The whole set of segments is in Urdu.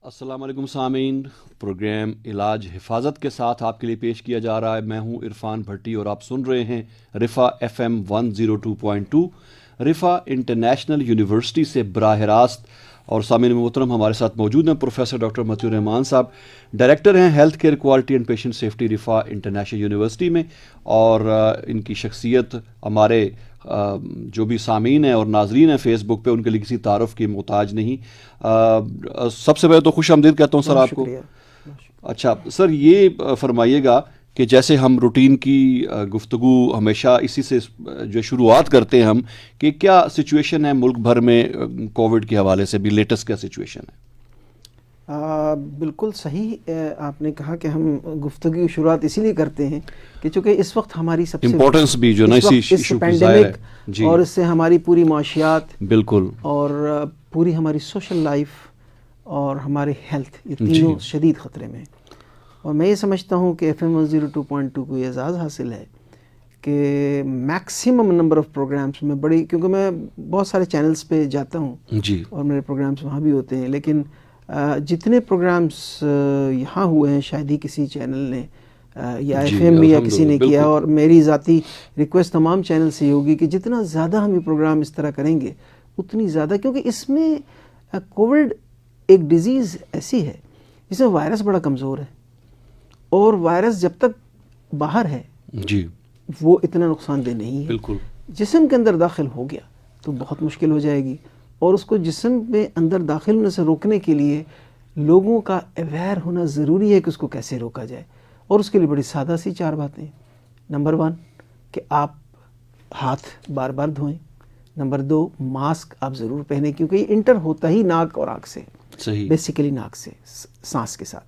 السلام علیکم سامعین، پروگرام علاج حفاظت کے ساتھ آپ کے لیے پیش کیا جا رہا ہے۔ میں ہوں عرفان بھٹی اور آپ سن رہے ہیں رفا FM 102.2 رفا انٹرنیشنل یونیورسٹی سے براہ راست۔ اور سامعین محترم، ہمارے ساتھ موجود ہیں پروفیسر ڈاکٹر متی الرحمان صاحب، ڈائریکٹر ہیں health care quality and patient safety Riphah International University میں، اور ان کی شخصیت ہمارے جو بھی سامعین ہیں اور ناظرین ہیں فیس بک پہ، ان کے لیے کسی تعارف کی محتاج نہیں۔ سب سے پہلے تو خوش آمدید کہتا ہوں سر آپ کو۔ اچھا سر، یہ فرمائیے گا کہ جیسے ہم روٹین کی گفتگو ہمیشہ اسی سے جو شروعات کرتے ہیں ہم، کہ کیا سچویشن ہے ملک بھر میں کووڈ کے حوالے سے بھی، لیٹسٹ کیا سچویشن ہے؟ بالکل صحیح آپ نے کہا کہ ہم گفتگو کی شروعات اسی لیے کرتے ہیں کہ چونکہ اس وقت ہماری سب سے امپورٹنس بھی جو نا اسی ایشو کی ظاہر ہے جی، اور اس سے ہماری پوری معاشیات بالکل اور پوری ہماری سوشل لائف اور ہماری ہیلتھ، یہ تینوں شدید خطرے میں ہیں۔ اور میں یہ سمجھتا ہوں کہ FM 102.2 کو یہ اعزاز حاصل ہے کہ میکسیمم نمبر آف پروگرامس میں کیونکہ میں بہت سارے چینلز پہ جاتا ہوں جی، اور میرے پروگرامس وہاں بھی ہوتے ہیں، لیکن جتنے پروگرامس یہاں ہوئے ہیں شاید ہی کسی چینل نے یا FM میں یا کسی نے کیا، اور میری ذاتی ریکویسٹ تمام چینل سے یہ ہوگی کہ جتنا زیادہ ہم یہ پروگرام اس طرح کریں گے اتنی زیادہ، کیونکہ اس میں کووڈ ایک ڈیزیز ایسی ہے جس میں وائرس بڑا کمزور ہے، اور وائرس جب تک باہر ہے جی وہ اتنا نقصان دہ نہیں ہے۔ بالکل جسم کے اندر داخل ہو گیا تو بہت مشکل ہو جائے گی، اور اس کو جسم میں اندر داخل ہونے سے روکنے کے لیے لوگوں کا اویئر ہونا ضروری ہے کہ اس کو کیسے روکا جائے۔ اور اس کے لیے بڑی سادہ سی 4 باتیں۔ نمبر 1 کہ آپ ہاتھ بار بار دھوئیں۔ نمبر 2 ماسک آپ ضرور پہنیں، کیونکہ یہ انٹر ہوتا ہی ناک اور آنکھ سے، صحیح، بیسیکلی ناک سے سانس کے ساتھ۔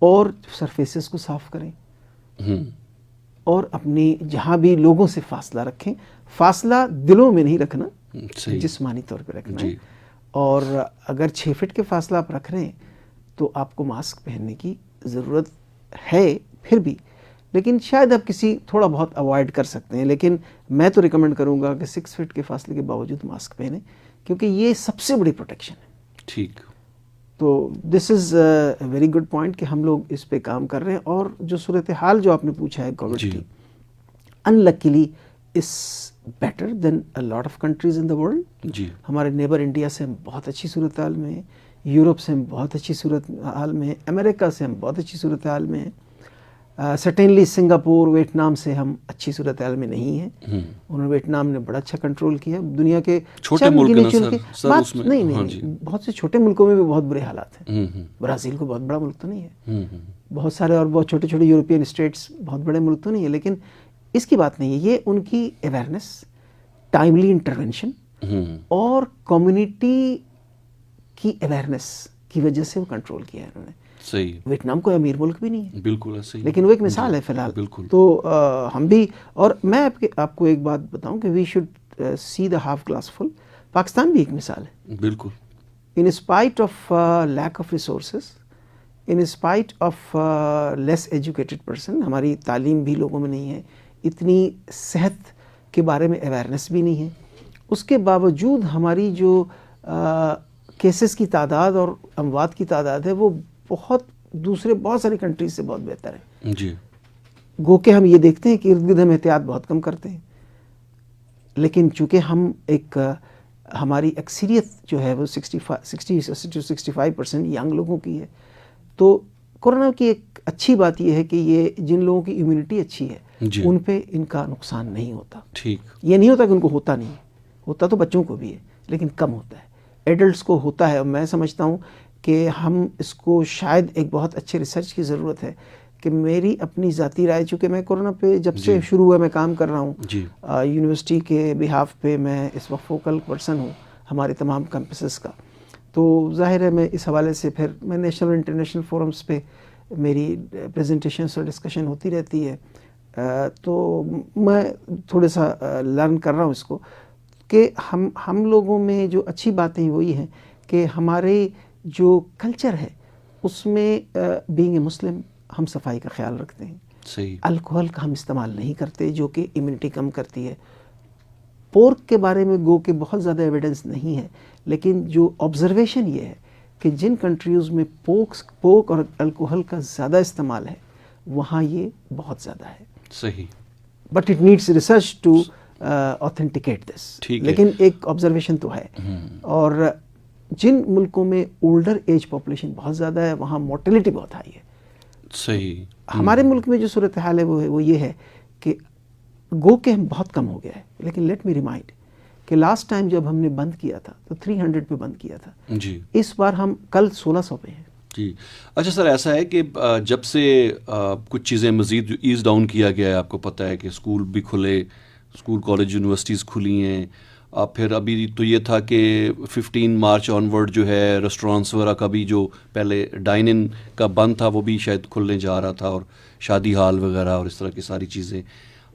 اور سرفیسز کو صاف کریں، اور اپنی جہاں بھی لوگوں سے فاصلہ رکھیں۔ فاصلہ دلوں میں نہیں رکھنا، جسمانی طور پہ رکھنا ہے۔ اور اگر 6 فٹ کے فاصلہ آپ رکھ رہے ہیں تو آپ کو ماسک پہننے کی ضرورت ہے پھر بھی، لیکن شاید آپ کسی تھوڑا بہت اوائڈ کر سکتے ہیں، لیکن میں تو ریکمینڈ کروں گا کہ 6 فٹ کے فاصلے کے باوجود ماسک پہنیں، کیونکہ یہ سب سے بڑی پروٹیکشن ہے۔ ٹھیک، تو دس از اے ویری گڈ پوائنٹ کہ ہم لوگ اس پہ کام کر رہے ہیں۔ اور جو صورتحال جو آپ نے پوچھا ہے کووڈ کی، unlikely is better than a lot of countries in the world. جی، ہمارے نیبر انڈیا سے ہم بہت اچھی صورتحال میں ہیں، یورپ سے ہم بہت اچھی صورتحال میں ہیں، امریکہ سے ہم بہت اچھی صورتحال میں ہیں۔ سرٹینلی سنگاپور، ویتنام سے ہم اچھی صورتحال میں نہیں ہیں۔ انہوں نے ویتنام نے بڑا اچھا کنٹرول کیا۔ دنیا کے چھوٹے ملک نہیں، بہت سے چھوٹے ملکوں میں بھی بہت برے حالات ہیں۔ برازیل کو بہت بڑا ملک تو نہیں ہے، بہت سارے اور بہت چھوٹے چھوٹے یورپین اسٹیٹس بہت بڑے ملک تو نہیں ہے، لیکن اس کی بات نہیں ہے۔ یہ ان کی اویئرنیس، ٹائملی انٹرونشن اور کمیونٹی کی اویئرنیس کی وجہ سے وہ کنٹرول کیا ہے انہوں نے۔ صحیح، ویتنام کوئی امیر ملک بھی نہیں ہے، بالکل صحیح، لیکن وہ ایک مثال ہے فی الحال۔ بالکل، تو ہم بھی، اور میں آپ کو ایک بات بتاؤں کہ we should see the half glass full. Pakistan بھی ایک مثال ہے، بالکل، in spite of lack of resources, in spite of less educated person, ہماری تعلیم بھی لوگوں میں نہیں ہے، اتنی صحت کے بارے میں اویئرنیس بھی نہیں ہے، اس کے باوجود ہماری جو کیسز کی تعداد اور اموات کی تعداد ہے وہ بہت ساری کنٹریز سے بہت بہتر ہے۔ جی، گو کہ ہم یہ دیکھتے ہیں کہ ارد گرد ہم احتیاط بہت کم کرتے ہیں، لیکن چونکہ ہماری اکثریت جو ہے وہ 60-65% ینگ لوگوں کی ہے، تو کورونا کی ایک اچھی بات یہ ہے کہ یہ جن لوگوں کی امیونٹی اچھی ہے ان پہ ان کا نقصان نہیں ہوتا۔ ٹھیک، یہ نہیں ہوتا کہ ان کو ہوتا نہیں ہے، ہوتا تو بچوں کو بھی ہے لیکن کم ہوتا ہے، ایڈلٹس کو ہوتا ہے۔ اور میں سمجھتا ہوں کہ ہم اس کو شاید ایک بہت اچھے ریسرچ کی ضرورت ہے، کہ میری اپنی ذاتی رائے، چونکہ میں کورونا پہ جب سے شروع ہوا میں کام کر رہا ہوں یونیورسٹی کے بہاف پہ، میں اس وقت فوکل پرسن ہوں ہمارے تمام کیمپسز کا، تو ظاہر ہے میں اس حوالے سے پھر میں نیشنل اور انٹرنیشنل فورمز پہ میری پریزنٹیشنز اور ڈسکشن ہوتی رہتی ہے، تو میں تھوڑا سا لرن کر رہا ہوں اس کو، کہ ہم لوگوں میں جو اچھی باتیں وہی ہیں کہ ہمارے جو کلچر ہے اس میں بینگ اے مسلم ہم صفائی کا خیال رکھتے ہیں، صحیح، الکوہل کا ہم استعمال نہیں کرتے جو کہ امیونٹی کم کرتی ہے۔ پورک کے بارے میں گو کہ بہت زیادہ ایویڈنس نہیں ہے، لیکن جو آبزرویشن یہ ہے کہ جن کنٹریز میں پوک اور الکوہل کا زیادہ استعمال ہے وہاں یہ بہت زیادہ ہے. صحیح. But it needs research to authenticate this. لیکن ایک آبزرویشن تو ہے. اور جن ملکوں میں اولڈر ایج پاپولیشن بہت زیادہ ہے وہاں مورٹیلٹی بہت ہائی ہے. صحیح. ہمارے ملک میں جو صورتحال ہے وہ یہ ہے کہ گو کہ بہت کم ہو گیا ہے. لیکن لیٹ می ریمائنڈ کہ لاسٹ ٹائم جب ہم نے بند کیا تھا تو 300 پہ بند کیا تھا. جی. اس بار ہم کل 1600 پہ ہیں. جی. اچھا سر، ایسا ہے کہ جب سے کچھ چیزیں مزید ایز ڈاؤن کیا گیا ہے، آپ کو پتہ ہے کہ اسکول بھی کھلے، اسکول کالج یونیورسٹیز کھلی ہیں. پھر ابھی تو یہ تھا کہ 15 مارچ آن ورڈ جو ہے ریسٹورانٹس وغیرہ کا بھی جو پہلے ڈائن ان کا بند تھا وہ بھی شاید کھلنے جا رہا تھا، اور شادی ہال وغیرہ اور اس طرح کی ساری چیزیں،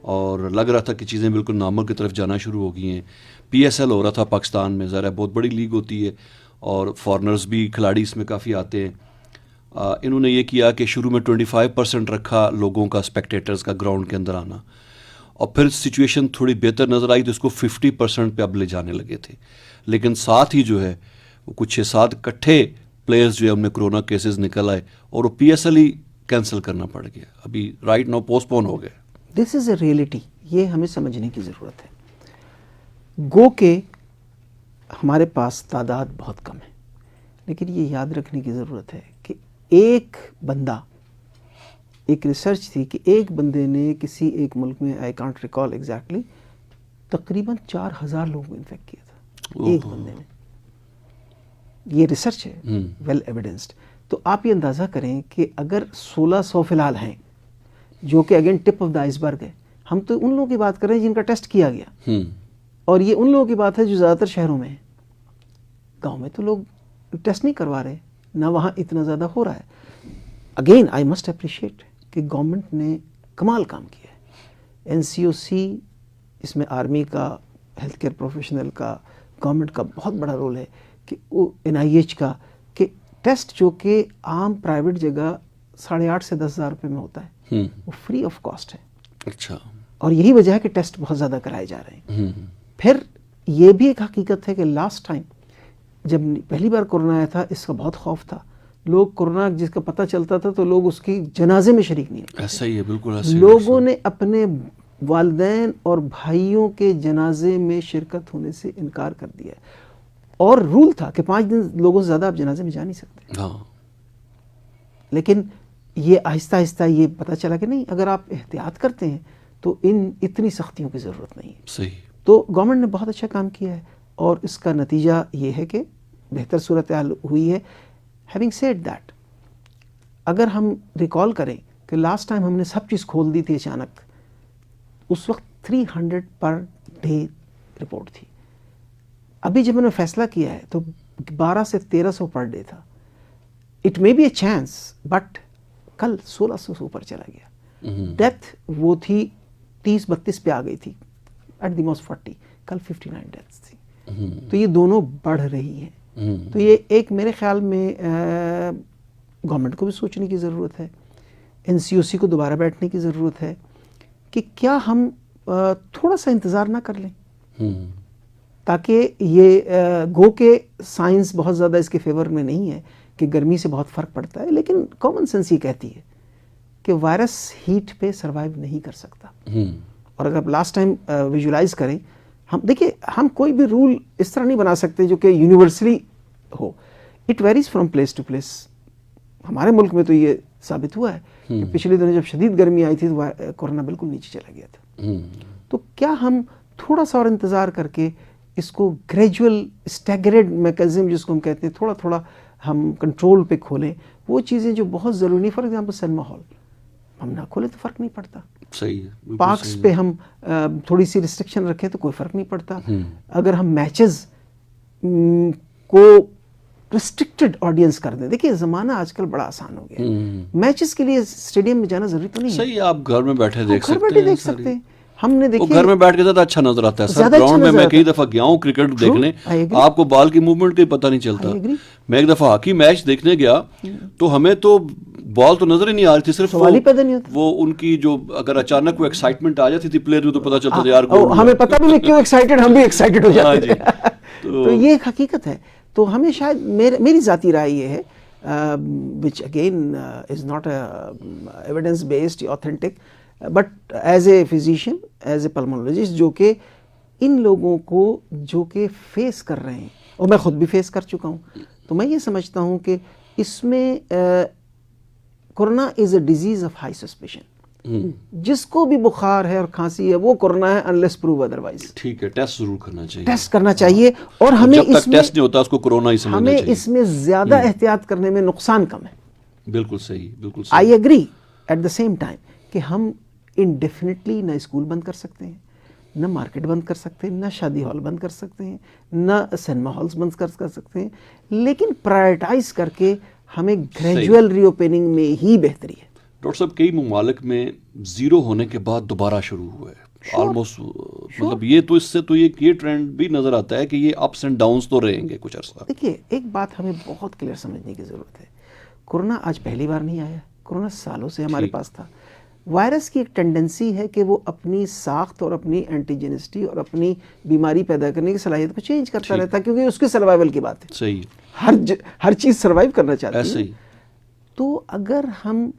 اور لگ رہا تھا کہ چیزیں بالکل نارمل کی طرف جانا شروع ہو گئی ہیں. PSL ہو رہا تھا پاکستان میں، ظاہر ہے بہت بڑی لیگ ہوتی ہے اور فارنرز بھی کھلاڑی اس میں کافی آتے ہیں. انہوں نے یہ کیا کہ شروع میں 25% رکھا لوگوں کا، اسپیکٹیٹرز کا گراؤنڈ کے اندر آنا، اور پھر سچویشن تھوڑی بہتر نظر آئی تو اس کو 50% پہ اب لے جانے لگے تھے. لیکن ساتھ ہی جو ہے وہ کچھ 6-7 اکٹھے پلیئرز جو ہے ان میں کرونا کیسز نکل آئے اور وہ PSL ہی کینسل کرنا پڑ گیا. ابھی رائٹ ناؤ پوسٹ پون ہو گئے. دس از اے ریئلٹی. یہ ہمیں سمجھنے کی ضرورت ہے. گو کہ ہمارے پاس تعداد بہت کم ہے، لیکن یہ یاد رکھنے کی ضرورت ہے کہ ایک بندہ، ایک ریسرچ تھی کہ ایک بندے نے کسی ایک ملک میں، آئی کانٹ ریکال ایگزیکٹلی، تقریباً 4000 لوگوں کو انفیکٹ کیا تھا ایک بندے نے. یہ ریسرچ ہے، ویل ایویڈنسڈ. تو آپ یہ اندازہ کریں کہ اگر 1600 فی الحال ہیں، جو کہ again tip of the ice برگ ہے. ہم تو ان لوگوں کی بات کر رہے ہیں جن کا ٹیسٹ کیا گیا، اور یہ ان لوگوں کی بات ہے جو زیادہ تر شہروں میں ہیں. گاؤں میں تو لوگ ٹیسٹ نہیں کروا رہے، نہ وہاں اتنا زیادہ ہو رہا ہے. اگین آئی مسٹ اپریشیٹ کہ گورنمنٹ نے کمال کام کیا ہے. NCOC، اس میں آرمی کا، ہیلتھ کیئر پروفیشنل کا، گورنمنٹ کا بہت بڑا رول ہے، کہ وہ NIH کا، کہ ٹیسٹ جو کہ عام پرائیویٹ جگہ 8,500 سے 10,000 روپے میں ہوتا ہے وہ فری آف کاسٹ ہے. اچھا. اور یہی وجہ ہے کہ ٹیسٹ بہت زیادہ کرائے جا رہے ہیں. پھر یہ بھی ایک حقیقت ہے کہ لاسٹ ٹائم جب پہلی بار کورونا آیا تھا اس کا بہت خوف تھا. لوگ کورونا جس کا پتہ چلتا تھا تو لوگ اس کی جنازے میں شریک نہیں ہوتے. ایسا ہی ہے، بالکل ایسا ہی. لوگوں نے اپنے والدین اور بھائیوں کے جنازے میں شرکت ہونے سے انکار کر دیا، اور رول تھا کہ 5 دن لوگوں سے زیادہ آپ جنازے میں جا نہیں سکتے. لیکن یہ آہستہ آہستہ یہ پتہ چلا کہ نہیں، اگر آپ احتیاط کرتے ہیں تو اتنی سختیوں کی ضرورت نہیں ہے. صحیح. تو گورنمنٹ نے بہت اچھا کام کیا ہے، اور اس کا نتیجہ یہ ہے کہ بہتر صورتحال ہوئی ہے. ہیونگ سیڈ دیٹ، اگر ہم ریکال کریں کہ لاسٹ ٹائم ہم نے سب چیز کھول دی تھی اچانک، اس وقت 300 پر ڈے رپورٹ تھی. ابھی جب میں نے فیصلہ کیا ہے تو 1200 سے 1300 پر ڈے تھا. It may be a chance, but کل 1600 سے اوپر چلا گیا. ڈیتھ وہ تھی 30-32 پہ آ گئی تھی، ایٹ دی موسٹ 40. کل 59 ڈیتھس تھی. تو یہ دونوں بڑھ رہی ہیں. تو یہ ایک میرے خیال میں گورنمنٹ کو بھی سوچنے کی ضرورت ہے، NCOC کو دوبارہ بیٹھنے کی ضرورت ہے کہ کیا ہم تھوڑا سا انتظار نہ کر لیں، تاکہ یہ گو کہ سائنس بہت زیادہ اس کے فیور میں نہیں ہے کہ گرمی سے بہت فرق پڑتا ہے، لیکن کامن سینس یہ کہتی ہے کہ وائرس ہیٹ پہ سروائیو نہیں کر سکتا. اور اگر آپ لاسٹ ٹائم ویژولائز کریں، ہم دیکھیے ہم کوئی بھی رول اس طرح نہیں بنا سکتے جو کہ یونیورسلی ہو. It varies from place to place. ہمارے ملک میں تو یہ ثابت ہوا ہے کہ پچھلے دنوں جب شدید گرمی آئی تھی تو کورونا بالکل نیچے چلا گیا تھا. تو کیا ہم تھوڑا سا اور انتظار کر کے اس کو گریجول اسٹیگریڈ میکانزم جس کو ہم کہتے ہیں، تھوڑا تھوڑا ہم کنٹرول پہ کھولیں. وہ چیزیں جو بہت ضروری نہیں، فار ایگزامپل سنیما ہال ہم نہ کھولیں تو فرق نہیں پڑتا. صحیح ہے. پارکس پہ ہم تھوڑی سی ریسٹرکشن رکھیں تو کوئی فرق نہیں پڑتا. اگر ہم میچز کو ریسٹرکٹڈ آڈینس کر دیں، دیکھیے زمانہ آج کل بڑا آسان ہو گیا. میچز کے لیے اسٹیڈیم میں جانا ضروری تو نہیں ہے. صحیح، آپ گھر میں بیٹھے دیکھ گھر بیٹھے دیکھ سکتے ہیں. ہم نے دیکھا گھر میں بیٹھ کے زیادہ اچھا نظر آتا ہے سر. گراؤنڈ میں کئی دفعہ گیا ہوں کرکٹ دیکھنے، آپ کو بال کی موومنٹ کا پتہ نہیں چلتا. میں ایک دفعہ ہاکی میچ دیکھنے گیا تو ہمیں تو بال تو نظر ہی نہیں آ رہی تھی، صرف وہ ان کی جو اگر اچانک وہ ایکسائٹمنٹ آ جاتی تھی پلیئر تو پتہ چلتا تھا یار ہمیں پتہ بھی نہیں کیوں ایکسائٹڈ، ہم بھی ایکسائٹڈ ہو جاتے ہیں. تو یہ ایک حقیقت ہے. تو ہمیں شاید میری ذاتی رائے یہ ہے which again is not evidence based authentic but as a physician, as a pulmonologist جو کہ ان لوگوں کو جو کہ فیس کر رہے ہیں، اور میں خود بھی فیس کر چکا ہوں، تو میں یہ سمجھتا ہوں کہ اس میں corona is a disease of high suspicion. جس کو بھی بخار ہے اور کھانسی ہے وہ کورونا ہے unless prove otherwise. ٹھیک ہے، ٹیسٹ ضرور کرنا چاہیے، ٹیسٹ کرنا چاہیے، اور ہمیں جب تک ٹیسٹ نہیں ہوتا اس کو کورونا ہی سمجھنا ہمیں چاہیے. اس میں زیادہ احتیاط کرنے میں نقصان کم ہے. بالکل صحیح، بالکل صحیح. I agree at the same time کہ ہم انڈیفینیٹلی نہ اسکول بند کر سکتے ہیں، نہ مارکیٹ بند کر سکتے ہیں، نہ شادی ہال بند کر سکتے ہیں، نہ سنیما ہالس بند کر سکتے ہیں، لیکن پرائرٹائز کر کے ہمیں گریجول ری اوپننگ میں ہی بہتری ہے. ڈاکٹر صاحب کئی ممالک میں زیرو ہونے کے بعد دوبارہ شروع ہوا ہے آلموسٹ، مطلب یہ تو اس سے تو یہ ٹرینڈ بھی نظر آتا ہے کہ یہ اپس اینڈ ڈاؤنس تو رہیں گے کچھ عرصہ. دیکھیے ایک بات ہمیں بہت کلیئر سمجھنے کی ضرورت ہے، کورونا آج پہلی بار نہیں آیا، کورونا سالوں سے ہمارے پاس تھا. وائرس کی ایک ٹینڈنسی ہے کہ وہ اپنی ساخت اور اپنی اینٹیجنسٹی اور اپنی بیماری پیدا کرنے کی صلاحیت کو چینج کرتا رہتا ہے، کیونکہ اس کے سروائیول کی بات ہے. صحیح، ہر چیز سروائیو کرنا چاہتی ہے. ایسے ہی تو اگر ہم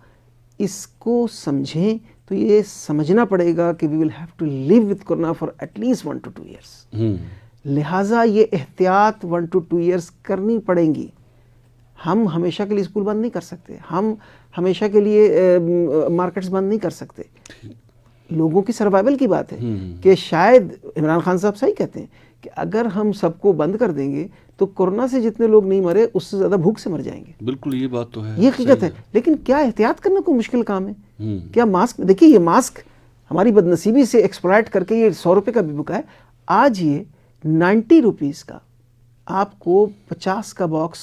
اس کو سمجھیں تو یہ سمجھنا پڑے گا کہ we will have to live with corona for at least 1 to 2 years. لہٰذا یہ احتیاط 1 to 2 years کرنی پڑیں گی. ہم ہمیشہ کے لیے اسکول بند نہیں کر سکتے، ہم ہمیشہ کے لیے مارکیٹس بند نہیں کر سکتے. لوگوں کی سروائیول کی بات ہے کہ شاید عمران خان صاحب صحیح کہتے ہیں کہ اگر ہم سب کو بند کر دیں گے تو کورونا سے جتنے لوگ نہیں مرے اس سے زیادہ بھوک سے مر جائیں گے. بالکل یہ بات تو ہے، یہ حقیقت ہے. لیکن کیا احتیاط کرنا کوئی مشکل کام ہے؟ کیا ماسک، دیکھیے یہ ماسک ہماری بدنصیبی سے ایکسپلائٹ کر کے یہ 100 روپے کا بھی بکا ہے. آج یہ 90 روپیز کا آپ کو 50 کا باکس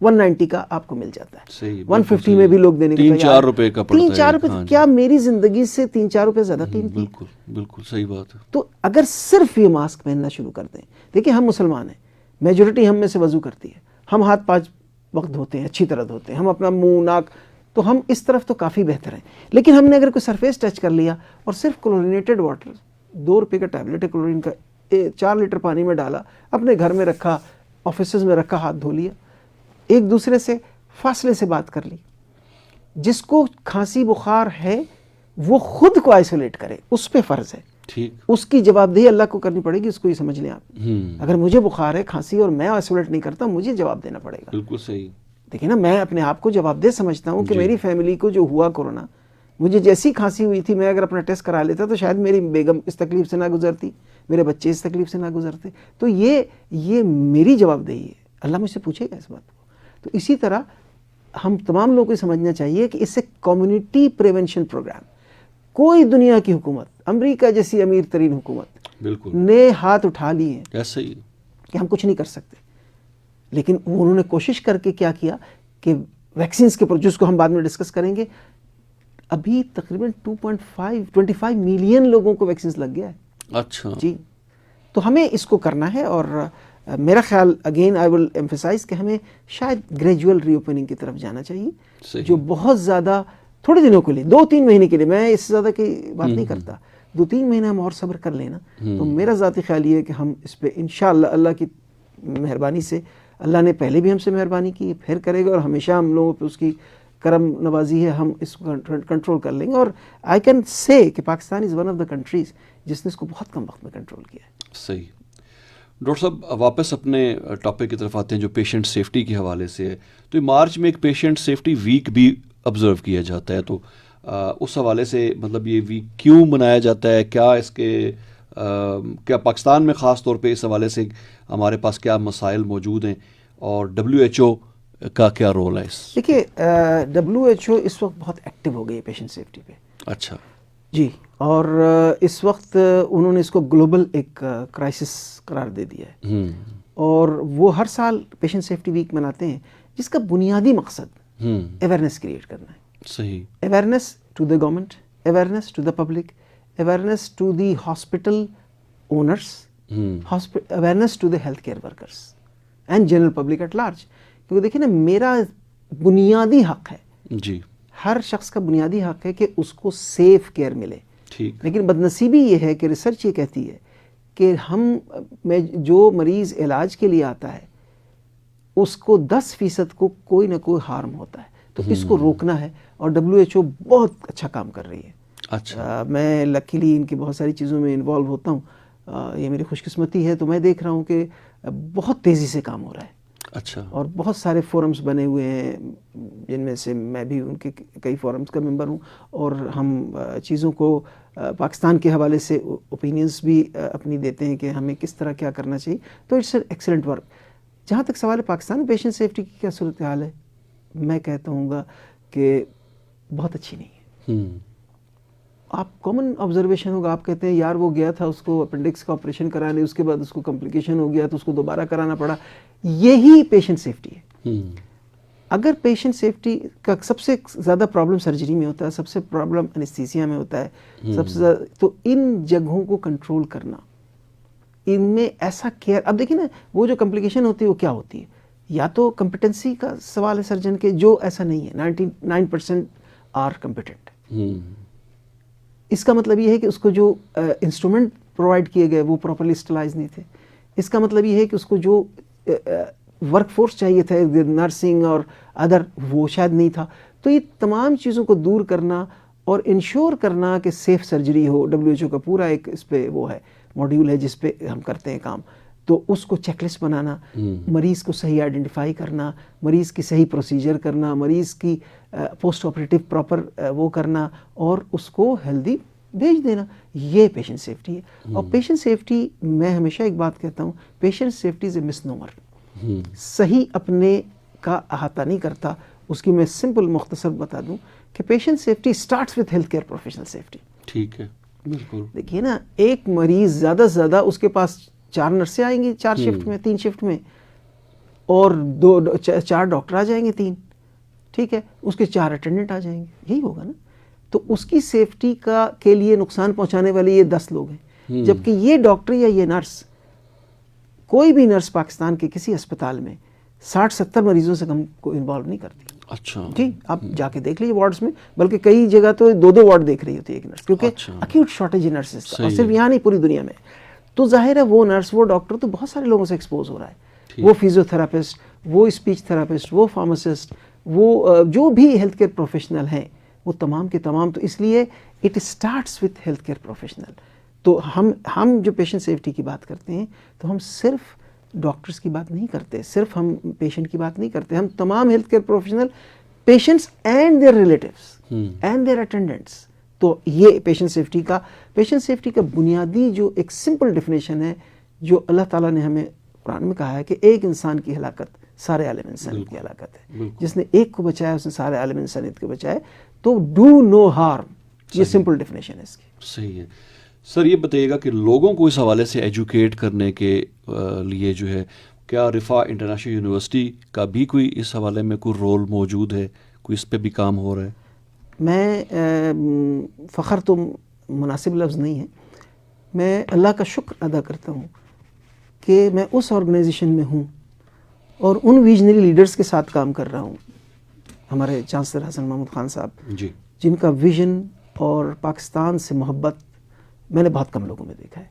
190 کا آپ کو مل جاتا ہے. 150 میں بھی لوگ دینے کے 3-4 روپے کا پڑتا ہے. 3-4 روپے کیا میری زندگی سے 3-4 روپے زیادہ قیمتی؟ بالکل بالکل صحیح بات ہے. تو اگر صرف یہ ماسک پہننا شروع کر دیں، دیکھیں ہم مسلمان ہیں، میجورٹی ہم میں سے وضو کرتی ہے، ہم ہاتھ 5 وقت دھوتے ہیں، اچھی طرح دھوتے ہیں، ہم اپنا منہ ناک، تو ہم اس طرف تو کافی بہتر ہیں. لیکن ہم نے اگر کوئی سرفیس ٹچ کر لیا اور صرف کلورینیٹڈ واٹر 2 روپے کا ٹیبلٹ ہے کلورین کا 4 لیٹر پانی میں ڈالا، اپنے گھر میں رکھا، آفیسز میں رکھا، ہاتھ دھو لیا، ایک دوسرے سے فاصلے سے بات کر لی. جس کو کھانسی بخار ہے وہ خود کو آئسولیٹ کرے، اس پہ فرض ہے. ٹھیک، اس کی جوابدہی اللہ کو کرنی پڑے گی. اس کو یہ سمجھ لیں آپ، اگر مجھے بخار ہے کھانسی اور میں آئسولیٹ نہیں کرتا، مجھے جواب دینا پڑے گا. بالکل صحیح. دیکھیں نا، میں اپنے آپ کو جواب دہ سمجھتا ہوں کہ میری فیملی کو جو ہوا کورونا، مجھے جیسی کھانسی ہوئی تھی، میں اگر اپنا ٹیسٹ کرا لیتا تو شاید میری بیگم اس تکلیف سے نہ گزرتی، میرے بچے اس تکلیف سے نہ گزرتے. تو یہ میری جواب دہی ہے، اللہ مجھ سے پوچھے گا اس بات کو. تو اسی طرح ہم تمام لوگوں کو سمجھنا چاہیے کہ اس سے کمیونٹی پریونشن پروگرام، کوئی دنیا کی حکومت، امریکہ جیسی امیر ترین حکومت بالکل نے ہاتھ اٹھا لیے ہیں ایسے ہی کہ ہم کچھ نہیں کر سکتے. لیکن انہوں نے کوشش کر کے کیا کیا کہ ویکسینز کے جس کو ہم بعد میں ڈسکس کریں گے، ابھی تقریباً 25 ملین لوگوں کو ویکسینز لگ گیا ہے. اچھا جی، تو ہمیں اس کو کرنا ہے. اور میرا خیال اگین آئی ول ایمفیسائز کہ ہمیں شاید گریجول ری اوپننگ کی طرف جانا چاہیے، جو بہت زیادہ تھوڑے دنوں کے لیے 2-3 مہینے کے لیے، میں اس سے زیادہ کی بات نہیں کرتا، 2-3 مہینے ہم اور صبر کر لینا. تو میرا ذاتی خیال یہ ہے کہ ہم اس پہ انشاءاللہ اللہ کی مہربانی سے، اللہ نے پہلے بھی ہم سے مہربانی کی، پھر کرے گا، اور ہمیشہ ہم لوگوں پہ اس کی کرم نوازی ہے، ہم اس کو کنٹرول کر لیں گے. اور آئی کین سے کہ Pakistan is one of the countries جس نے اس کو بہت کم وقت میں کنٹرول کیا ہے. صحیح. ڈاکٹر صاحب واپس اپنے ٹاپک کی طرف آتے ہیں جو پیشنٹ سیفٹی کے حوالے سے ہے. تو مارچ میں ایک پیشنٹ سیفٹی ویک بھی آبزرو کیا جاتا ہے، تو اس حوالے سے مطلب یہ ویک کیوں منایا جاتا ہے؟ کیا اس کے کیا پاکستان میں خاص طور پہ اس حوالے سے ہمارے پاس کیا مسائل موجود ہیں، اور WHO کا کیا رول ہے؟ دیکھیے WHO اس وقت بہت ایکٹیو ہو گئی ہے پیشنٹ سیفٹی پہ. اچھا جی، اور اس وقت انہوں نے اس کو گلوبل ایک کرائسس قرار دے دیا ہے، اور وہ ہر سال پیشنٹ سیفٹی ویک مناتے ہیں، جس کا بنیادی مقصد اویئرنیس کریٹ کرنا ہے. صحیح. Awareness to the government, awareness to the public, awareness to the hospital owners, awareness to the health care workers and general public at large. کیونکہ دیکھیں نا، میرا بنیادی حق ہے، جی، ہر شخص کا بنیادی حق ہے کہ اس کو سیف کیئر ملے. ٹھیک. لیکن بدنصیبی یہ ہے کہ ریسرچ یہ کہتی ہے کہ جو مریض علاج کے لیے آتا ہے اس کو 10% کو کوئی نہ کوئی ہارم ہوتا ہے. تو اس کو روکنا ہے, اور WHO بہت اچھا کام کر رہی ہے. اچھا, میں لکیلی ان کی بہت ساری چیزوں میں انوالو ہوتا ہوں, یہ میری خوش قسمتی ہے. تو میں دیکھ رہا ہوں کہ بہت تیزی سے کام ہو رہا ہے. اچھا, اور بہت سارے فورمز بنے ہوئے ہیں جن میں سے میں بھی ان کے کئی فورمز کا ممبر ہوں, اور ہم چیزوں کو پاکستان کے حوالے سے اوپینینز بھی اپنی دیتے ہیں کہ ہمیں کس طرح کیا کرنا چاہیے. تو اٹس ایکسلنٹ ورک. جہاں تک سوال ہے پاکستان میں پیشنٹ سیفٹی کی کیا صورتحال ہے, میں کہتا ہوں گا کہ بہت اچھی نہیں ہے. آپ کامن آبزرویشن ہوگا, آپ کہتے ہیں یار وہ گیا تھا اس کو اپنڈکس کا آپریشن کرانے, اس کے بعد اس کو کمپلیکیشن ہو گیا تو اس کو دوبارہ کرانا پڑا. یہی پیشنٹ سیفٹی ہے. اگر پیشنٹ سیفٹی کا سب سے زیادہ پرابلم سرجری میں ہوتا ہے, سب سے پرابلم انیستھیسیا میں ہوتا ہے, سب سے زیادہ, تو ان جگہوں کو کنٹرول کرنا, ان میں ایسا کیئر. اب دیکھیں نا, وہ جو کمپلیکیشن ہوتی ہے وہ کیا ہوتی ہے, یا تو کمپیٹنسی کا سوال ہے سرجن کے, جو ایسا نہیں ہے. 99% آر کمپیٹنٹ. اس کا مطلب یہ ہے کہ اس کو جو انسٹرومنٹ پرووائڈ کیے گئے وہ پراپرلی اسٹلائز نہیں تھے. اس کا مطلب یہ ہے کہ اس کو جو ورک فورس چاہیے تھا, نرسنگ اور ادر, وہ شاید نہیں تھا. تو یہ تمام چیزوں کو دور کرنا اور انشور کرنا کہ سیف سرجری ہو, WHO کا پورا ایک اس پہ وہ ہے, ماڈیول ہے جس پہ ہم کرتے ہیں کام. تو اس کو چیک لسٹ بنانا, مریض کو صحیح آئیڈینٹیفائی کرنا, مریض کی صحیح پروسیجر کرنا, مریض کی پوسٹ آپریٹیو پراپر وہ کرنا, اور اس کو ہیلدی بھیج دینا, یہ پیشنٹ سیفٹی ہے. اور پیشنٹ سیفٹی, میں ہمیشہ ایک بات کہتا ہوں, پیشنٹ سیفٹی از اے مس نومر. صحیح اپنے کا احاطہ نہیں کرتا. اس کی میں سمپل مختصر بتا دوں کہ patient safety starts with health care professional safety. ٹھیک ہے, بالکل. دیکھیے نا, ایک مریض زیادہ سے زیادہ اس کے پاس 4 نرسیں آئیں گی 4 شفٹ میں, 3 شفٹ میں, اور 4 ڈاکٹر آ جائیں گے 3, ٹھیک ہے, اس کے 4 اٹینڈنٹ آ جائیں گے. یہی ہوگا نا. تو اس کی سیفٹی کے لیے نقصان پہنچانے والے یہ 10 لوگ ہیں, جبکہ یہ ڈاکٹر یا یہ نرس, کوئی بھی نرس پاکستان کے کسی اسپتال میں 60-70 مریضوں سے کم کو انوالو نہیں کرتی. اچھا جی, آپ جا کے دیکھ لیجیے وارڈز میں, بلکہ کئی جگہ تو 2 وارڈ دیکھ رہی ہوتی ہے ایک نرس, کیونکہ اکیوٹ شارٹیج ہے نرسز کا, اور صرف یہاں نہیں پوری دنیا میں. تو ظاہر ہے وہ نرس, وہ ڈاکٹر تو بہت سارے لوگوں سے ایکسپوز ہو رہا ہے. وہ فیزیو تھراپسٹ, وہ اسپیچ تھراپسٹ, وہ فارماسسٹ, وہ جو بھی ہیلتھ کیئر پروفیشنل ہیں, وہ تمام کے تمام. تو اس لیے it starts with health care professional. تو ہم جو پیشنٹ سیفٹی کی بات کرتے ہیں, تو ہم صرف ڈاکٹرز کی بات نہیں کرتے, صرف ہم پیشنٹ کی بات نہیں کرتے, ہم تمام health care professional, patients and their relatives and their attendants. تو یہ پیشنٹ سیفٹی کا بنیادی جو ایک سمپل ڈیفینیشن ہے, جو اللہ تعالیٰ نے ہمیں قرآن میں کہا ہے کہ ایک انسان کی ہلاکت سارے عالم انسانیت کی ہلاکت ہے. جس نے ایک کو بچایا اس نے سارے عالم انسانیت کو بچایا. تو ڈو نو ہارم, یہ سمپل ڈیفینیشن ہے اس کی. صحیح ہے. سر یہ بتائیے گا کہ لوگوں کو اس حوالے سے ایجوکیٹ کرنے کے لیے جو ہے, کیا رفا انٹرنیشنل یونیورسٹی کا بھی کوئی اس حوالے میں کوئی رول موجود ہے, کوئی اس پہ بھی کام ہو رہا ہے؟ میں فخر تو مناسب لفظ نہیں ہے, میں اللہ کا شکر ادا کرتا ہوں کہ میں اس آرگنائزیشن میں ہوں اور ان ویژنری لیڈرز کے ساتھ کام کر رہا ہوں. ہمارے چانسلر حسن محمود خان صاحب, جی, جن کا ویژن اور پاکستان سے محبت میں نے بہت کم لوگوں میں دیکھا ہے,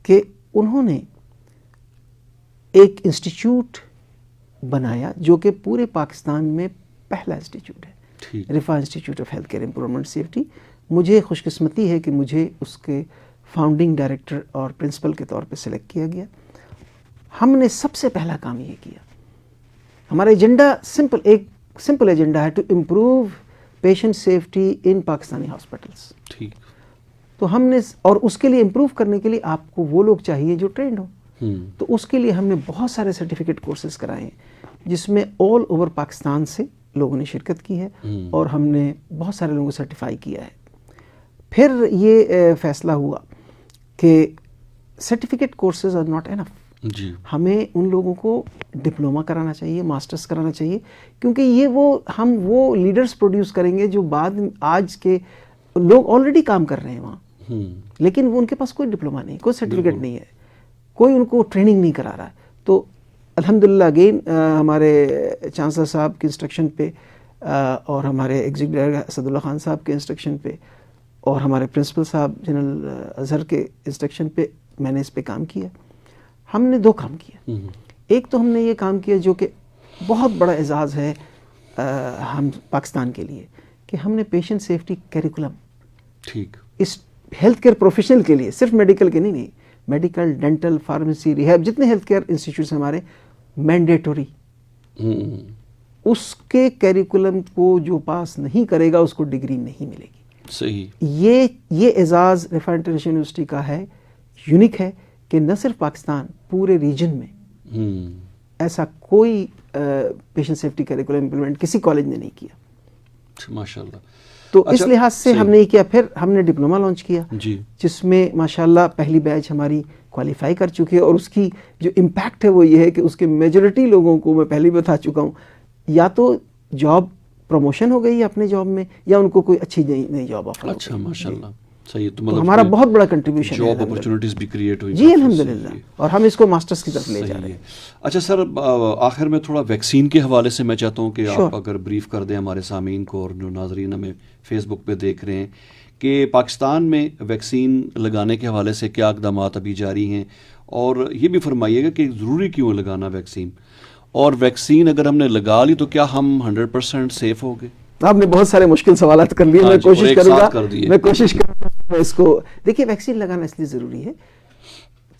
کہ انہوں نے ایک انسٹیٹیوٹ بنایا جو کہ پورے پاکستان میں پہلا انسٹیٹیوٹ ہے, Riphah Institute of Health Care Improvement Safety. مجھے خوش قسمتی ہے کہ مجھے اس کے فاؤنڈنگ ڈائریکٹر اور پرنسپل کے طور پہ سلیکٹ کیا گیا. ہم نے سب سے پہلا کام یہ کیا, ہمارا ایجنڈا ایک سمپل ایجنڈا ہے, to improve patient safety in Pakistani hospitals. ٹھیک. تو ہم نے, اور اس کے لیے امپروو کرنے کے لیے آپ کو وہ لوگ چاہیے جو ٹرینڈ ہوں. تو اس کے لیے ہم نے بہت سارے سرٹیفکیٹ کورسز کرائے ہیں, جس میں آل اوور پاکستان سے لوگوں نے شرکت کی ہے, اور ہم نے بہت سارے لوگوں کو سرٹیفائی کیا ہے. پھر یہ فیصلہ ہوا کہ certificate courses are not enough. ہمیں ان لوگوں کو ڈپلوما کرانا چاہیے, ماسٹرز کرانا چاہیے, کیونکہ یہ ہم وہ لیڈرز پروڈیوس کریں گے جو بعد آج کے لوگ آلریڈی کام کر رہے ہیں وہاں, لیکن وہ ان کے پاس کوئی ڈپلوما نہیں, کوئی سرٹیفکیٹ نہیں ہے, کوئی ان کو ٹریننگ نہیں کرا رہا ہے. تو الحمدللہ اگین ہمارے چانسلر صاحب کی انسٹرکشن پہ, اور ہمارے ایگزیکٹو ڈائریکٹر اسد اللہ خان صاحب کے انسٹرکشن پہ, اور ہمارے پرنسپل صاحب جنرل اظہر کے انسٹرکشن پہ میں نے اس پہ کام کیا. ہم نے 2 کام کیا. ایک تو ہم نے یہ کام کیا جو کہ بہت بڑا اعزاز ہے ہم پاکستان کے لیے، کہ ہم نے پیشنٹ سیفٹی کیریکولم ٹھیک اس ہیلتھ کیئر پروفیشنل کے لیے، صرف میڈیکل کے نہیں، میڈیکل، ڈینٹل، فارمیسی، ریہیب، جتنے ہیلتھ کیئر انسٹیٹیوٹس ہمارے، مینڈیٹوری، اس کے کیریکولم کو جو پاس نہیں کرے گا اس کو ڈگری نہیں ملے گی. صحیح. یہ اعزاز رفا انٹرنیشنل یونیورسٹی کا ہے، یونیک ہے، کہ نہ صرف پاکستان، پورے ریجن میں ایسا کوئی پیشنٹ سیفٹی کیریکولم امپلیمنٹ کسی کالج نے نہیں کیا. ماشاء اللہ. تو اس لحاظ سے ہم نے یہ کیا. پھر ہم نے ڈپلوما لانچ کیا جی، جس میں ماشاءاللہ پہلی بیچ ہماری کوالیفائی کر چکی ہے، اور اس کی جو امپیکٹ ہے وہ یہ ہے کہ اس کے میجورٹی لوگوں کو میں پہلے بتا چکا ہوں، یا تو جاب پروموشن ہو گئی اپنے جاب میں، یا ان کو کوئی اچھی نئی جاب آفر. اچھا ماشاء اللہ. صحیح. تو ہمارا بہت بڑا کنٹریبیوشن ہے، جاب اپرچونٹیز بھی کریٹ ہوئی. جی الحمدللہ، اور ہم اس کو ماسٹرز کی طرف لے جا رہے ہیں. اچھا سر، آخر میں تھوڑا ویکسین کے حوالے سے میں چاہتا ہوں کہ آپ اگر بریف کر دیں ہمارے سامعین کو اور جو ناظرین ہمیں فیس بک پہ دیکھ رہے ہیں، کہ پاکستان میں ویکسین لگانے کے حوالے سے کیا اقدامات ابھی جاری ہیں، اور یہ بھی فرمائیے گا کہ ضروری کیوں ہے لگانا ویکسین، اور ویکسین اگر ہم نے لگا لی تو کیا ہم 100% سیف ہو گئے؟ آپ نے بہت سارے مشکل سوالات کر لیے. میں کوشش کروں گا اس کو. دیکھیے ویکسین لگانا اس لیے ضروری ہے،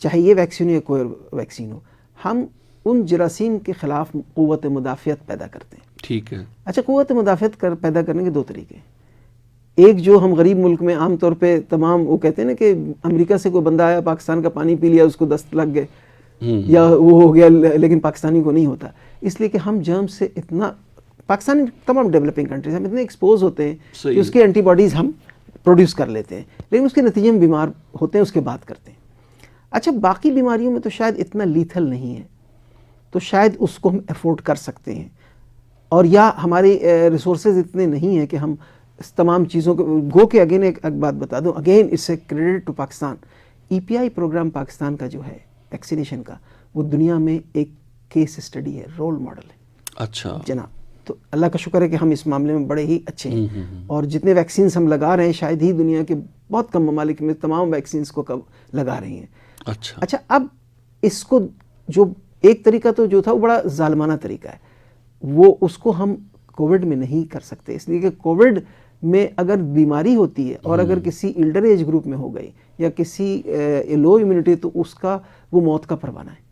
چاہے یہ ویکسین ہو یا کوئی ویکسین ہو، ہم ان جراثیم کے خلاف قوت مدافعت پیدا کرتے ہیں. ٹھیک ہے. اچھا، قوت مدافعت پیدا کرنے کے دو طریقے ہیں. ایک جو ہم غریب ملک میں عام طور پہ تمام وہ کہتے ہیں نا کہ امریکہ سے کوئی بندہ آیا، پاکستان کا پانی پی لیا، اس کو دست لگ گئے یا وہ ہو گیا، لیکن پاکستانی کو نہیں ہوتا. اس لیے کہ ہم جرم سے اتنا، پاکستانی تمام ڈیولپنگ کنٹریز ہم اتنے ایکسپوز ہوتے ہیں کہ اس کے اینٹی باڈیز ہم پروڈیوس کر لیتے ہیں، لیکن اس کے نتیجے میں بیمار ہوتے ہیں، اس کے بعد کرتے ہیں. اچھا، باقی بیماریوں میں تو شاید اتنا لیتھل نہیں ہے، تو شاید اس کو ہم افورڈ کر سکتے ہیں، اور یا ہماری ریسورسز اتنے نہیں ہیں کہ ہم اس تمام چیزوں کو گو کے. اگین ایک بات بتا دوں، اگین اس سے credit to Pakistan, E P I program Pakistan کا جو ہے ویکسینیشن کا، وہ دنیا میں ایک کیس اسٹڈی ہے، رول ماڈل ہے. اچھا جناب، تو اللہ کا شکر ہے کہ ہم اس معاملے میں بڑے ہی اچھے ہیں، اور جتنے ویکسینز ہم لگا رہے ہیں شاید ہی دنیا کے بہت کم ممالک میں تمام ویکسینز کو لگا رہی ہیں. اچھا، اب اس کو جو ایک طریقہ تو جو تھا وہ بڑا ظالمانہ طریقہ ہے، وہ اس کو ہم کووڈ میں نہیں کر سکتے، اس لیے کہ کووڈ میں اگر بیماری ہوتی ہے اور اگر کسی ایلڈر ایج گروپ میں ہو گئی یا کسی لو امیونٹی، تو اس کا وہ موت کا پروانہ ہے.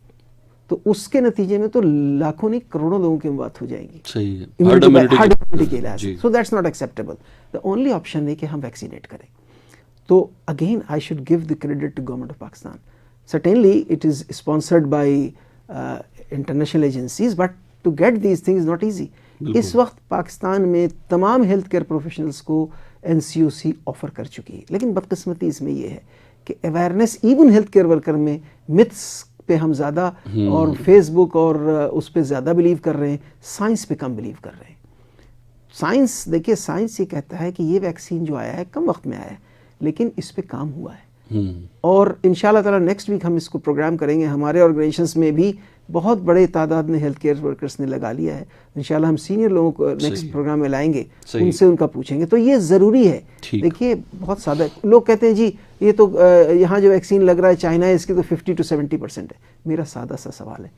تو اس کے نتیجے میں تو لاکھوں نہیں کروڑوں لوگوں کی موت ہو جائے گی. صحیح ہے. امیونٹی کے علاج. So that's not acceptable. The only option ہے کہ ہم ویکسینیٹ کریں. تو again I should give the credit to government of Pakistan. Certainly it is sponsored by international agencies, but to get these things not easy. اس وقت پاکستان میں تمام ہیلتھ کیئر پروفیشنلز کو N C O C offer کر چکی ہے، لیکن بدقسمتی اس میں یہ ہے کہ awareness even health care worker میں متس پہ ہم زیادہ اور فیس بک اور اس پہ زیادہ بلیو کر رہے ہیں، سائنس پہ کم بلیو کر رہے ہیں. سائنس، دیکھیے سائنس یہ کہتا ہے کہ یہ ویکسین جو آیا ہے کم وقت میں آیا ہے، لیکن اس پہ کام ہوا ہے. اور انشاءاللہ تعالیٰ نیکسٹ ویک ہم اس کو پروگرام کریں گے. ہمارے آرگنائزیشنس میں بھی بہت بڑے تعداد میں ہیلتھ کیئر ورکرس نے لگا لیا ہے. انشاءاللہ ہم سینئر لوگوں کو نیکسٹ پروگرام میں لائیں گے، ان سے ان کا پوچھیں گے. تو یہ ضروری ہے. دیکھیے بہت سادہ لوگ کہتے ہیں جی یہ تو یہاں جو ویکسین لگ رہا ہے چائنا ہے، اس کی تو 50 to 70% ہے. میرا سادہ سا سوال ہے،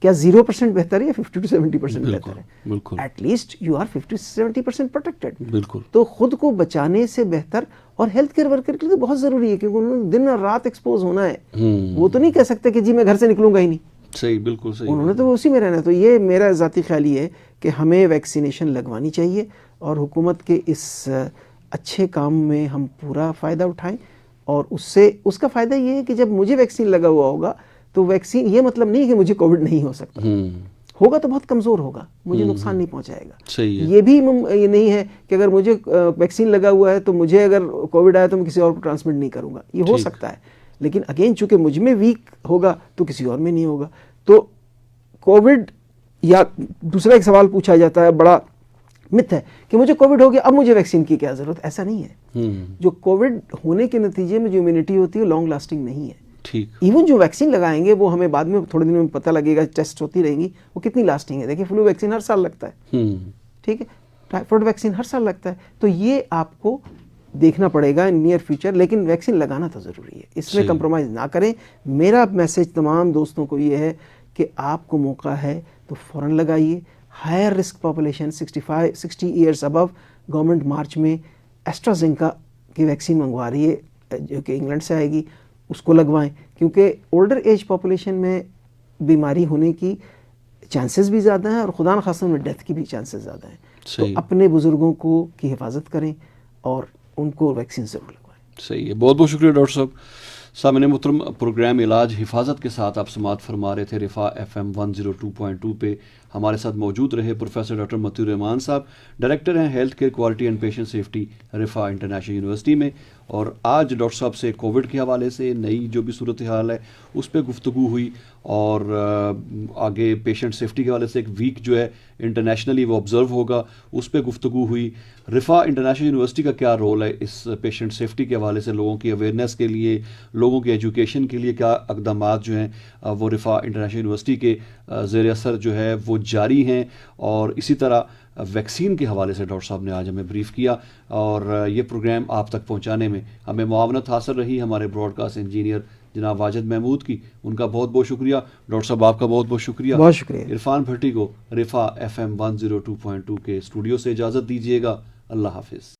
کیا 0% بہتر ہے یا 50 to 70% بہتر ہے؟ At least you are 50 to 70% protected. بالکل. تو خود کو بچانے سے بہتر، اور ہیلتھ کیئر ورکر کے لیے بہت ضروری ہے کیونکہ انہوں نے دن اور رات ایکسپوز ہونا ہے. وہ تو نہیں کہہ سکتے کہ جی میں گھر سے نکلوں گا ہی نہیں. صحیح، بالکل صحیح. انہوں نے تو اسی میں رہنا ہے. تو یہ میرا ذاتی خیال یہ ہے کہ ہمیں ویکسینیشن لگوانی چاہیے، اور حکومت کے اس اچھے کام میں ہم پورا فائدہ اٹھائیں. اور اس کا فائدہ یہ ہے کہ جب مجھے ویکسین لگا ہوا ہوگا تو ویکسین یہ مطلب نہیں کہ مجھے کووڈ نہیں ہو سکتا، ہوگا تو بہت کمزور ہوگا، مجھے نقصان نہیں پہنچائے گا. یہ بھی یہ نہیں ہے کہ اگر مجھے ویکسین لگا ہوا ہے تو مجھے اگر کووڈ آیا تو میں کسی اور کو ٹرانسمٹ نہیں کروں گا. یہ ہو سکتا ہے، لیکن اگین چونکہ مجھ میں ویک ہوگا تو کسی اور میں نہیں ہوگا. تو کووڈ، یا دوسرا ایک سوال پوچھا جاتا ہے، بڑا مت ہے کہ مجھے کووڈ ہو گیا اب مجھے ویکسین کی کیا ضرورت. ایسا نہیں ہے. جو کووڈ ہونے کے نتیجے میں جو امیونٹی ہوتی ہے لانگ لاسٹنگ نہیں ہے. ایون جو ویکسین لگائیں گے وہ ہمیں بعد میں تھوڑے دنوں میں پتہ لگے گا، ٹیسٹ ہوتی رہیں گی وہ کتنی لاسٹنگ ہے. دیکھیں فلو ویکسین ہر سال لگتا ہے، ٹھیک ہے، ٹائیفائڈ ویکسین ہر سال لگتا ہے. تو یہ آپ کو دیکھنا پڑے گا نیئر فیوچر، لیکن ویکسین لگانا تو ضروری ہے، اس میں کمپرومائز نہ کریں. میرا میسج تمام دوستوں کو یہ ہے کہ آپ کو موقع ہے تو فوراً لگائیے. ہائر رسک پاپولیشن 60 ایئرس ابو، گورنمنٹ مارچ میں ایسٹرازینکا کی ویکسین منگوا رہی ہے جو کہ انگلینڈ سے آئے گی، اس کو لگوائیں، کیونکہ اولڈر ایج پاپولیشن میں بیماری ہونے کی چانسز بھی زیادہ ہیں اور خدا نخواستہ میں ڈیتھ کی بھی چانسز زیادہ ہیں. تو اپنے بزرگوں کو کی حفاظت کریں اور ان کو ویکسین ضرور لگوائیں. صحیح ہے، بہت بہت شکریہ ڈاکٹر صاحب. سامعین محترم، پروگرام علاج حفاظت کے ساتھ آپ سماعت فرما رہے تھے رفا FM 102.2 پہ. ہمارے ساتھ موجود رہے پروفیسر ڈاکٹر متی الرحمان صاحب، ڈائریکٹر ہیں health care quality and patient safety Riphah International University میں. اور آج ڈاکٹر صاحب سے کووڈ کے حوالے سے نئی جو بھی صورتحال ہے اس پہ گفتگو ہوئی، اور آگے پیشنٹ سیفٹی کے حوالے سے ایک ویک جو ہے انٹرنیشنلی وہ آبزرو ہوگا، اس پہ گفتگو ہوئی. رفا انٹرنیشنل یونیورسٹی کا کیا رول ہے اس پیشنٹ سیفٹی کے حوالے سے، لوگوں کی اویئرنیس کے لیے، لوگوں کی ایجوکیشن کے لیے کیا اقدامات جو ہیں وہ رفا انٹرنیشنل یونیورسٹی کے زیر اثر جو ہے وہ جاری ہیں. اور اسی طرح ویکسین کے حوالے سے ڈاکٹر صاحب نے آج ہمیں بریف کیا، اور یہ پروگرام آپ تک پہنچانے میں ہمیں معاونت حاصل رہی ہمارے براڈ کاسٹ انجینئر جناب واجد محمود کی. ان کا بہت بہت شکریہ. ڈاکٹر صاحب آپ کا بہت بہت شکریہ. بہت شکریہ. عرفان بھٹی کو رفا FM 102.2 کے اسٹوڈیو سے اجازت دیجیے گا. اللہ حافظ.